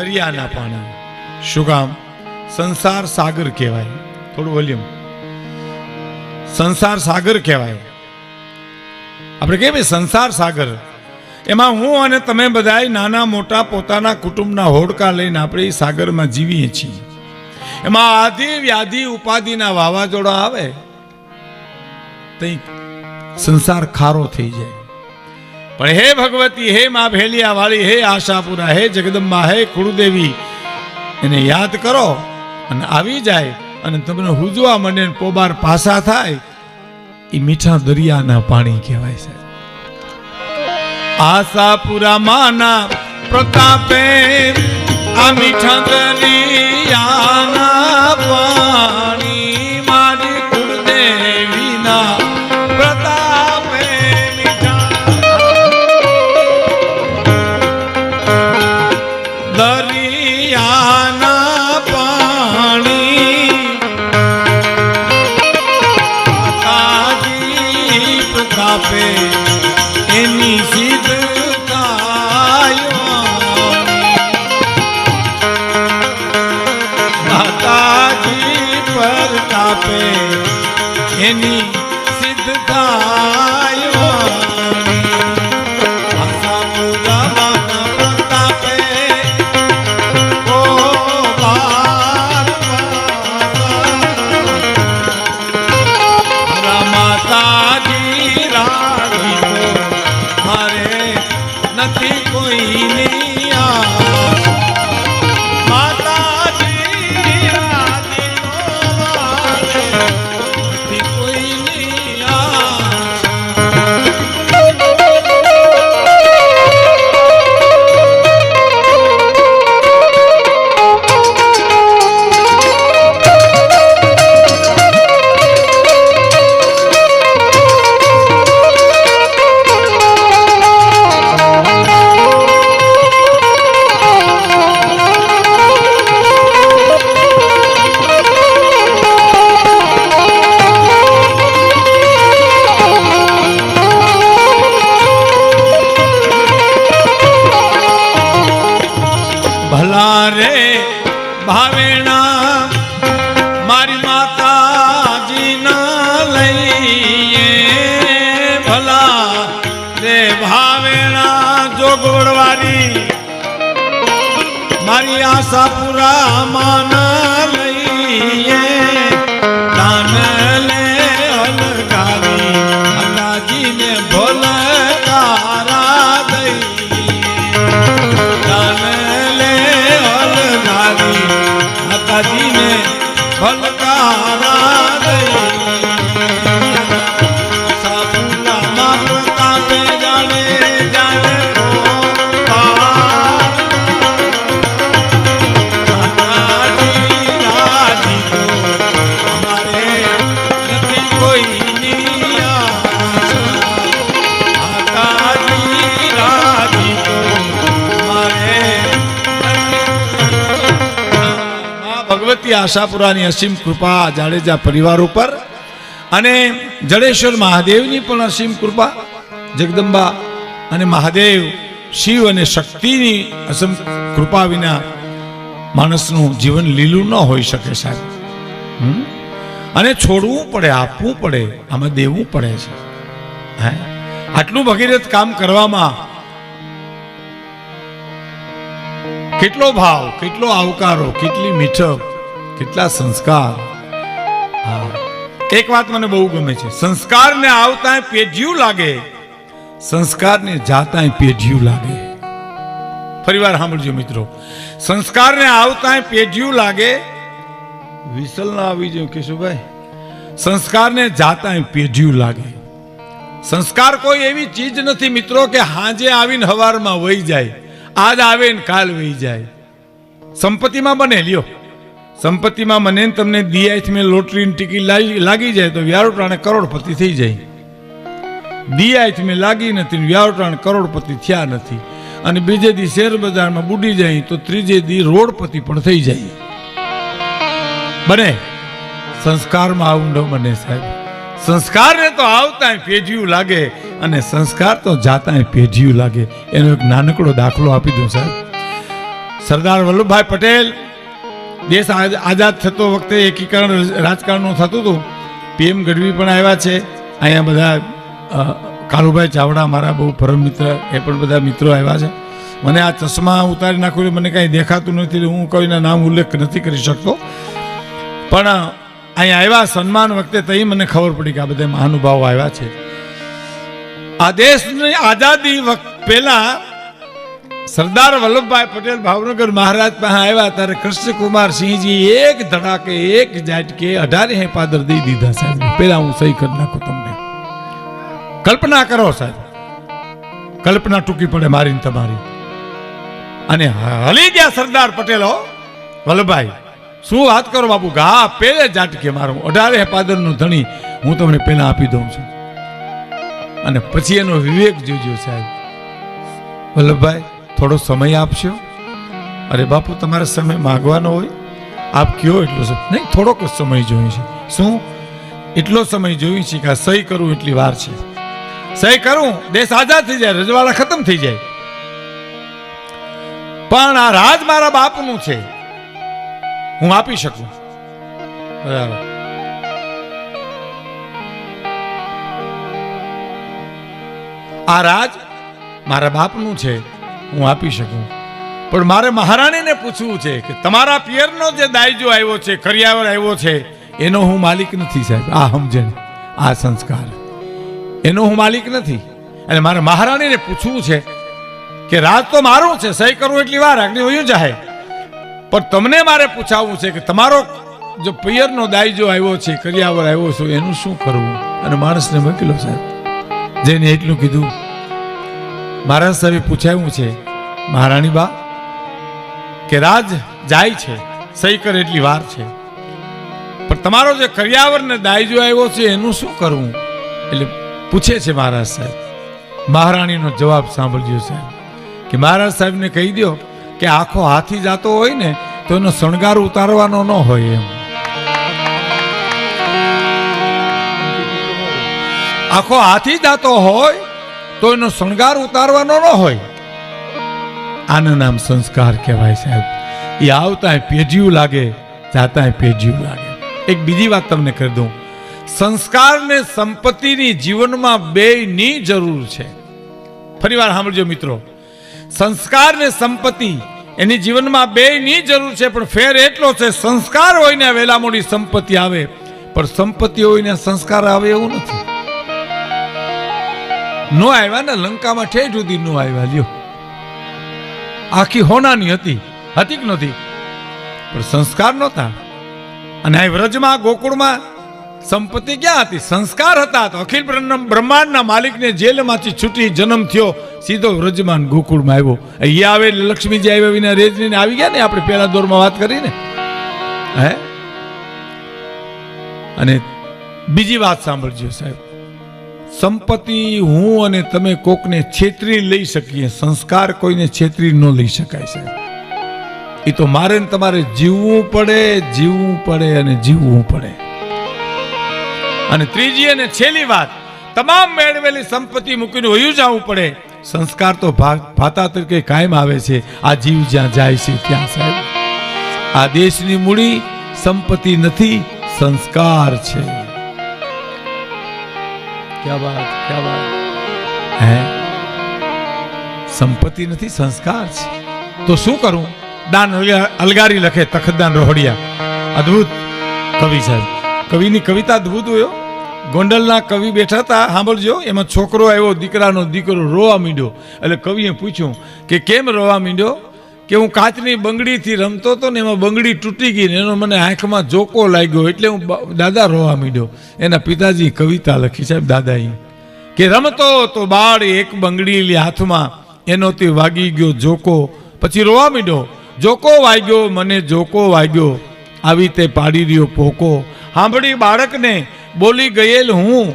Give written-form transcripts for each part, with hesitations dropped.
દરિયાના પાણી. શું કામ? સંસાર સાગર કહેવાય. થોડું વોલ્યુમ. સંસાર સાગર કહેવાય. આપણે કહીએ સંસાર સાગર, એમાં હું અને તમે બધાય નાના મોટા પોતાના કુટુંબના હોડકા લઈને આપણે એ સાગરમાં જીવીએ છીએ. એમાં આધિ વ્યાધિ ઉપાધિના વાવાઝોડા આવે તો સંસાર ખારો થઈ જાય. પણ હે ભગવતી, હે મા ભેલિયા વાળી, હે આશાપુરા, હે જગદંબા, હે કુળદેવી, એને યાદ કરો અને આવી જાય અને તમને હુજવા મને પોબાર પાસા થાય. એ મીઠા દરિયાના પાણી કહેવાય છે. આશાપુરા માના પ્રતાપે આ મીઠા દરિયાના પાણી મારી કુળદેવીના પ્રતાપે મીઠા દરિયાના પાણી માતાજી પ્રતાપે એની સિદ્ધ એની સિદ્ધ થાય. આશાપુરા માના પ્રતાપે ઓ બાર માતાજી રાણી મારે નથી કોઈની આશા. માતાજી રાણી રે ભાવેણા મારી માતાજી ના લઈએ ભલા રે ભાવેણા જોગવડવારી મારી આશાપુરા માના લઈએ દાન લે હલગાવી માતાજીને ભલકારા દઈ માતાજીને ભલકારા દઈ. આશાપુરા માં પ્રતાપે જાણે જાણે માતાજી રાજી તો અમારે નથી કોઈની આશા. માતાજી રાજી તો અમારે ભગવતી આશાપુરાની અસીમ કૃપા જાડેજા પરિવાર ઉપર અને જડેશ્વર મહાદેવની પણ અસીમ કૃપા. જગદંબા અને મહાદેવ શિવ અને શક્તિની અસીમ કૃપા વિના માણસનું જીવન લીલું ન હોઈ શકે સાહેબ. અને છોડવું પડે, આપવું પડે, આમાં દેવું પડે છે. હે આટલું ભગીરથ કામ કરવામાં કેટલો ભાવ, કેટલો આવકારો, કેટલી મીઠપ, કેટલા સંસ્કાર. હા, એક વાત મને બહુ ગમે છે, સંસ્કારને આવતા પેઢિયું લાગે, સંસ્કારને જાતા પેઢિયું લાગે. ફરીવાર સાંભળજો મિત્રો, સંસ્કારને આવતા પેઢિયું લાગે. વિસલ ના આવી જાય કેશુભાઈ. સંસ્કારને જાતા પેઢિયું લાગે. સંસ્કાર કોઈ એવી ચીજ નથી મિત્રો કે હાજે આવીને હવારમાં વહી જાય, આજ આવે ને કાલ વહી જાય. સંપત્તિમાં બને લ્યો, સંપત્તિમાં મને તમને દિયાથ મેં લોટરીની ટિકિટ લાગી જાય તો વ્યારોટાણે કરોડપતિ થઈ જાય. દિયાથ મેં લાગી નથી, વ્યારોટાણે કરોડપતિ થયા નથી, અને બીજે દી શેર બજારમાં બુડી જાય તો ત્રીજે દી રોડપતિ પણ થઈ જાય. બને સંસ્કારમાં આવું ન બને સાહેબ. સંસ્કારને તો આવતા પેઢિયું લાગે અને સંસ્કાર તો જાતા પેઢિયું લાગે. એનો એક નાનકડો દાખલો આપી દઉં સાહેબ. સરદાર વલ્લભભાઈ પટેલ દેશ આઝાદ થતો વખતે એકીકરણ રાજકારણનું થતું હતું. પીએમ ગઢવી પણ આવ્યા છે. અહીંયા બધા કાળુભાઈ ચાવડા મારા બહુ પરમ મિત્ર, એ પણ બધા મિત્રો આવ્યા છે. મને આ ચશ્મા ઉતારી નાખ્યું, મને કાંઈ દેખાતું નથી, હું કોઈના નામ ઉલ્લેખ નથી કરી શકતો. પણ અહીંયા આવ્યા સન્માન વખતે તઈ મને ખબર પડી કે આ બધા મહાનુભાવો આવ્યા છે. આ દેશની આઝાદી પહેલા સરદાર વલ્લભભાઈ પટેલ ભાવનગર મહારાજ પાસે આવ્યા ત્યારે કૃષ્ણકુમાર સિંહજી એક ધડાકે એક ઝાટકે 18 પાદર દઈ દીધા. સાહેબ પેલા હું સહી કરી નાખું તમને. કલ્પના કરો સાહેબ, કલ્પના ટૂંકી પડે મારી તમારી. અને હલી ગયા સરદાર પટેલો વલ્લભભાઈ. શું વાત કરો બાપુ, ઘા પેલે ઝાટકે મારું 18 પાદર નું ધણી હું તમને પેલા આપી દઉં છું. અને પછી એનો વિવેક જોજો સાહેબ. વલ્લભભાઈ થોડો સમય આપશો? અરે બાપુ તમારે સમય માગવાનો હોય, આપ કયો એટલો સમય નહીં, થોડોક જ સમય જોઈએ છે. શું એટલો સમય જોઈએ છે કે સહી કરું એટલી વાર છે. સહી કરું દેશ આઝાદ થઈ જાય, રજવાડા ખતમ થઈ જાય. પણ આ રાજ મારા બાપનું છે, હું આપી શકું. બરાબર. આ રાજ મારા બાપનું છે, હું આપી શકું. પણ મારે મહારાણીને પૂછવું છે કે તમારા પિયરનો જે દાયજો આવ્યો છે, કરિયાવર આવ્યો છે, એનો હું માલિક નથી સાહેબ. આ સમજણ, આ સંસ્કાર, એનો હું માલિક નથી. અને મારે મહારાણીને પૂછવું છે કે રાજ તો મારું છે, સહી કરું એટલી વાર આગળ વયું જાય. પણ તમને મારે પૂછાવવું છે કે તમારો જો પિયરનો દાયજો આવ્યો છે, કરિયાવર આવ્યો છે, એનું શું કરવું? અને માણસને મોકલ્યો સાહેબ, જેને એટલું કીધું. મહારાજ સાહેબે પૂછાયું છે મહારાણી બા કે રાજ જાય છે, સહી કરે એટલી વાર છે, પણ તમારો જે કરિયાવર ને દાયજો આવ્યો છે એનું શું કરવું? એટલે પૂછે છે મહારાજ સાહેબ. મહારાણીનો જવાબ સાંભળજો સાહેબ કે મહારાજ સાહેબને કહી દો કે આખો હાથી જાતો હોય ને તો એનો શણગાર ઉતારવાનો ન હોય એમ. આખો હાથી જાતો હોય તો એનો શણગાર ઉતારવાનો ન હોય. આનું નામ સંસ્કાર કહેવાય સાહેબ. એ આવતા પેઢીયું લાગે, જાતા પેઢીયું લાગે. એક બીજી વાત તમને કરી દઉં, સંસ્કાર ને સંપત્તિની જીવનમાં બેયની જરૂર છે. ફરી વાર સાંભળજો મિત્રો, સંસ્કાર ને સંપત્તિ એની જીવનમાં બેયની જરૂર છે. પણ ફેર એટલો છે, સંસ્કાર હોય ને વેલા મોડી સંપત્તિ આવે, પણ સંપત્તિ હોય ને સંસ્કાર આવે એવું નથી. નો આવ્યા ને લંકામાં ઠેઠ સુધી નો આવ્યા. લ્યો, આખી હોનાની હતી કે નહોતી? પણ સંસ્કાર નહોતા. અને આ વ્રજમાં ગોકુળમાં સંપત્તિ ક્યાં હતી? સંસ્કાર હતા. તો અખિલ બ્રહ્માંડના માલિકને જેલમાંથી છૂટી જન્મ થયો, સીધો વ્રજમાં ગોકુળમાં આવ્યો. અહીંયા આવે લક્ષ્મીજી આવ્યા વિના રેજની આવી ગયા ને, આપણે પહેલા દોરમાં વાત કરીને. હે, અને બીજી વાત સાંભળજો સાહેબ, સંપત્તિ હું અને તમે કોકને છેતરી લઈ શકીએ, સંસ્કાર કોઈને છેતરી ન લઈ શકાય સાહેબ. એ તો મારે ને તમારે જીવવું પડે, જીવવું પડે અને જીવવું પડે. અને ત્રીજી અને છેલ્લી વાત, તમામ મેળવેલી સંપત્તિ મૂકીને વયું જવું પડે. સંસ્કાર તો ભાતા તરીકે કાયમ આવે છે, આ જીવ જ્યાં જાય છે ત્યાં સાહેબ. આ દેશની મૂડી સંપત્તિ નથી, સંસ્કાર છે. ક્યા વાત, ક્યા વાત હે? સંપત્તિ નથી, સંસ્કાર છે. તો શું કરું? દાન અલગારી લખે તખતદાન રોહડિયા, અદ્ભુત કવિ સાહેબ. કવિની કવિતા અદ્ભુત હોય. ગોંડલના કવિ બેઠા હતા, સાંભળજો. એમાં છોકરો આવ્યો, દીકરાનો દીકરો રોવા માંડ્યો. એટલે કવિએ પૂછ્યું કે કેમ રોવા માંડ્યો? કે હું કાચની બંગડીથી રમતો હતો ને એમાં બંગડી તૂટી ગઈ ને એનો મને આંખમાં જોકો લાગ્યો, એટલે હું દાદા રોવા માંડ્યો. એના પિતાજી કવિતા લખી સાહેબ દાદાએ કે રમતો તો બાળ એક બંગડી હાથમાં, એનો તે વાગી ગયો જોકો, પછી રોવા માંડ્યો. જોકો વાગ્યો મને, જોકો વાગ્યો, આવી તે પાડી રહ્યો પોકો. સાંભળી બાળકને બોલી ગયેલ હું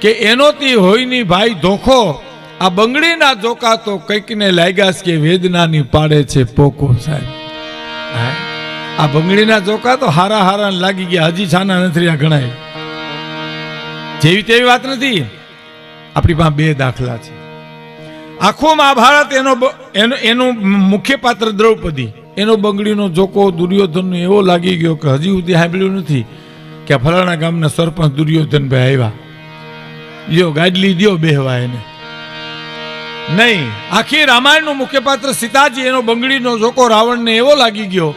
કે એનો તી હોય ની ભાઈ ધોખો, આ બંગડીના જોકા તો કંઈક ને લાગ્યા કે વેદનાની પાડે છે પોકો સાહેબ. આ બંગડીના જોકા તો હારા હારા લાગી ગયા, હજી છાના નથી આ ગણાય. જેવી તેવી વાત નથી. આપણી પાસે બે દાખલા છે. આખું મહાભારત એનું મુખ્ય પાત્ર દ્રૌપદી. એનો બંગડીનો જોકો દુર્યોધનનો એવો લાગી ગયો કે હજી સુધી સાંભળ્યું નથી કે ફલાણા ગામના સરપંચ દુર્યોધનભાઈ આવ્યા, લ્યો ગાડલી દ્યો બેહવા એને. નહીં, આખી રામાયણનું મુખ્ય પાત્ર સીતાજી, એનો બંગડીનો જોકો રાવણને એવો લાગી ગયો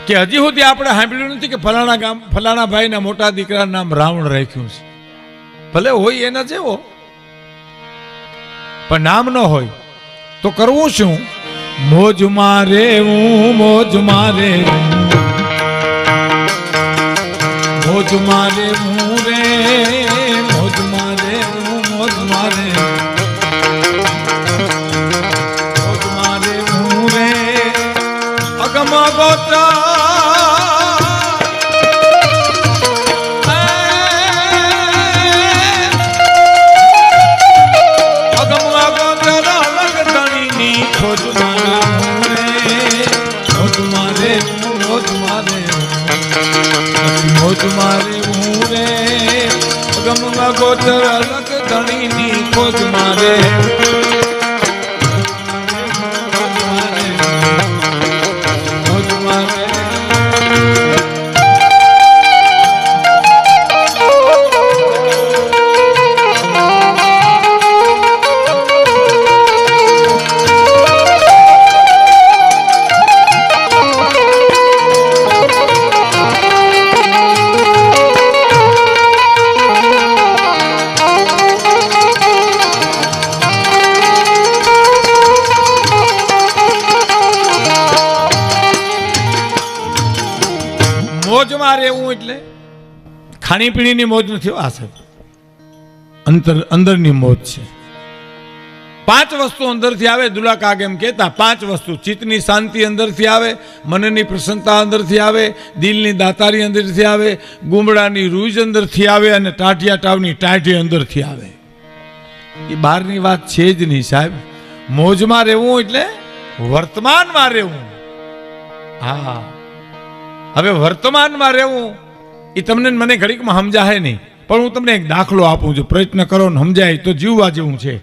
કે હજી સુધી આપણે સાંભળ્યું નથી કે ફલાણા ગામ ફલાણા ભાઈના મોટા દીકરાનું નામ રાવણ રાખ્યું છે. ભલે હોય એના જેવો, પણ નામ ન હોય તો કરવું શું? મોજ મારે હું, મોજ મારે મોજ મારે હું રે, મોજ મારે હું, મોજ મારે મોજ મારે હું રે. અગમ ગોત્ર મોજ મારે હું રે, ગમમાં ગોચર અલગ ધણીની ખોજ મારે. મોજ મારે મોજમાં રહેવું એટલે ખાણીપીણીની મોજ નથી, આ સાહેબ અંદરની મોજ છે. 5 વસ્તુ અંદરથી આવે. દુલા કાગ એમ કહેતા 5 વસ્તુ: ચિત્તની શાંતિ અંદરથી આવે, મનની પ્રસન્નતા અંદરથી આવે, દિલની દાતારી અંદરથી આવે, ગુમડાની રૂજ અંદરથી આવે અને ટાઢિયા ટાવની ટાઢી અંદરથી આવે. એ બહારની વાત છે જ નહીં સાહેબ. મોજમાં રહેવું એટલે વર્તમાનમાં રહેવું. હા, હવે વર્તમાનમાં રહેવું એ તમને મને ઘડીકમાં સમજાય નહીં, પણ હું તમને એક દાખલો આપું છું, પ્રયત્ન કરો ને સમજાય તો જીવવા જેવું છે.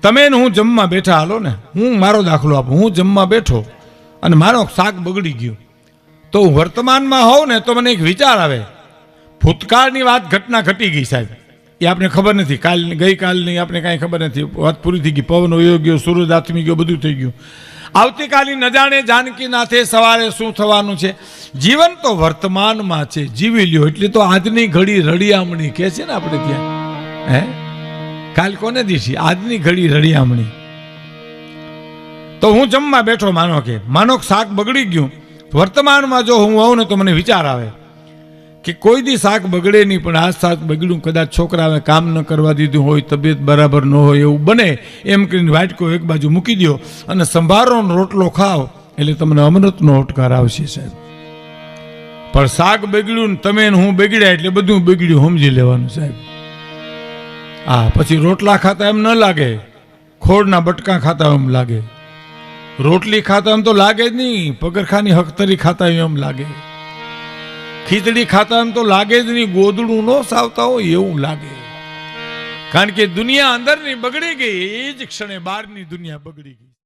તમે ને હું જમવા બેઠા, હાલો ને, હું મારો દાખલો આપું. હું જમવા બેઠો અને મારો શાક બગડી ગયું, તો હું વર્તમાનમાં હોઉં ને તો મને એક વિચાર આવે. ભૂતકાળની વાત ઘટના ઘટી ગઈ સાહેબ, એ આપણે ખબર નથી. ગઈકાલની આપણે કાંઈ ખબર નથી, વાત પૂરી થઈ ગઈ. પવન વયો ગયો, સૂરજ આથમી ગયો, બધું થઈ ગયું. આવતીકાલની ન જાણે જાનકી નાથે સવારે શું થવાનું છે. જીવન તો વર્તમાનમાં છે, જીવી લ્યો. એટલે તો આજની ઘડી રડિયામણી કે છે ને આપણે ત્યાં, હે કાલ કોને દીધી? આજની ઘડી રડિયામણી. તો હું જમવા બેઠો, માનો શાક બગડી ગયું. વર્તમાનમાં જો હું આવું ને તો મને વિચાર આવે કે કોઈ દી શાક બગડે નહીં, પણ આ શાક બગડ્યું, કદાચ છોકરાએ કામ ન કરવા દીધું હોય, તબિયત બરાબર ન હોય, એવું બને. એમ કરીને વાટકો એક બાજુ મૂકી દો અને સંભારો રોટલો ખાઓ એટલે તમને અમૃતનો ઓટકાર આવશે સાહેબ. પણ શાક બગડ્યું ને તમે હું બગડ્યા એટલે બધું બગડ્યું સમજી લેવાનું સાહેબ. હા, પછી રોટલા ખાતા એમ ન લાગે, ખોળના બટકા ખાતા એમ લાગે, રોટલી ખાતા એમ તો લાગે જ નહીં, પગરખાની હકતરી ખાતા એમ લાગે, ખીચડી ખાતા એમ તો લાગે જ નહીં, ગોદડું ન સાવતા હોય એવું લાગે. કારણ કે દુનિયા અંદરની બગડી ગઈ, એ જ ક્ષણે બહારની દુનિયા બગડી ગઈ.